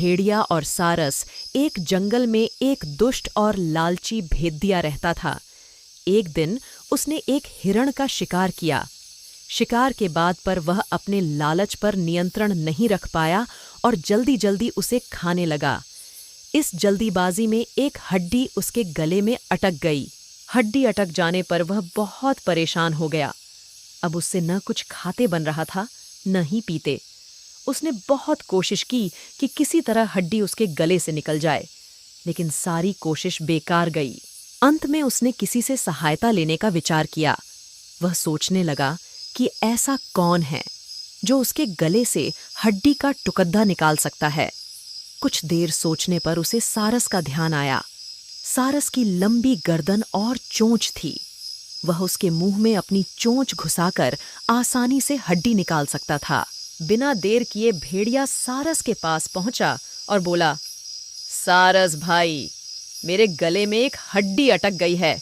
भेड़िया और सारस एक जंगल में एक दुष्ट और लालची भेदिया रहता था। एक दिन उसने एक हिरण का शिकार किया। शिकार के बाद पर वह अपने लालच पर नियंत्रण नहीं रख पाया और जल्दी जल्दी उसे खाने लगा। इस जल्दीबाजी में एक हड्डी उसके गले में अटक गई। हड्डी अटक जाने पर वह बहुत परेशान हो गया। अब उससे न कुछ खाते बन रहा था, न ही पीते। उसने बहुत कोशिश की कि किसी तरह हड्डी उसके गले से निकल जाए, लेकिन सारी कोशिश बेकार गई। अंत में उसने किसी से सहायता लेने का विचार किया। वह सोचने लगा कि ऐसा कौन है जो उसके गले से हड्डी का टुकड़ा निकाल सकता है। कुछ देर सोचने पर उसे सारस का ध्यान आया। सारस की लंबी गर्दन और चोंच थी। वह उसके मुंह में अपनी चोंच घुसाकर आसानी से हड्डी निकाल सकता था। बिना देर किए भेड़िया सारस के पास पहुंचा और बोला, सारस भाई, मेरे गले में एक हड्डी अटक गई है।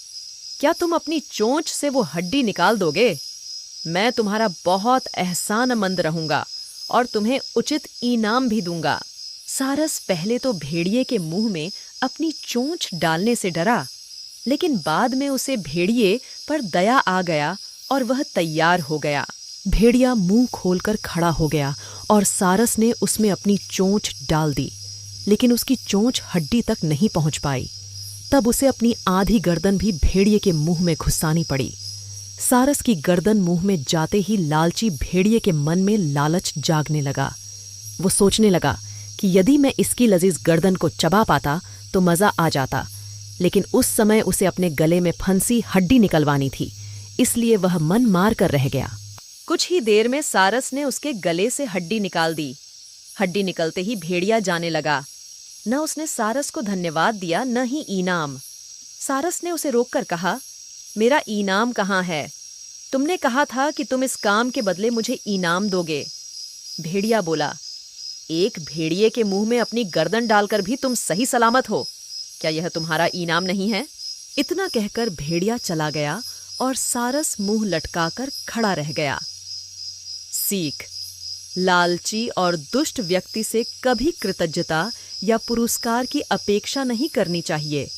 क्या तुम अपनी चोंच से वो हड्डी निकाल दोगे? मैं तुम्हारा बहुत एहसानमंद रहूंगा और तुम्हें उचित इनाम भी दूंगा। सारस पहले तो भेड़िए के मुंह में अपनी चोंच डालने से डरा, लेकिन बाद में उसे भेड़िए पर दया आ गया और वह तैयार हो गया। भेड़िया मुंह खोलकर खड़ा हो गया और सारस ने उसमें अपनी चोंच डाल दी, लेकिन उसकी चोंच हड्डी तक नहीं पहुंच पाई। तब उसे अपनी आधी गर्दन भी भेड़िए के मुंह में घुसानी पड़ी। सारस की गर्दन मुंह में जाते ही लालची भेड़िए के मन में लालच जागने लगा। वो सोचने लगा कि यदि मैं इसकी लजीज गर्दन को चबा पाता तो मजा आ जाता, लेकिन उस समय उसे अपने गले में फंसी हड्डी निकलवानी थी, इसलिए वह मन मार कर रह गया। कुछ ही देर में सारस ने उसके गले से हड्डी निकाल दी। हड्डी निकलते ही भेड़िया जाने लगा। न उसने सारस को धन्यवाद दिया, न ही इनाम। सारस ने उसे रोककर कहा, मेरा इनाम कहाँ है? तुमने कहा था कि तुम इस काम के बदले मुझे इनाम दोगे। भेड़िया बोला, एक भेड़िए के मुंह में अपनी गर्दन डालकर भी तुम सही सलामत हो। क्या यह तुम्हारा इनाम नहीं है? इतना कहकर भेड़िया चला गया और सारस मुंह लटकाकर खड़ा रह गया। सीख: लालची और दुष्ट व्यक्ति से कभी कृतज्ञता या पुरस्कार की अपेक्षा नहीं करनी चाहिए।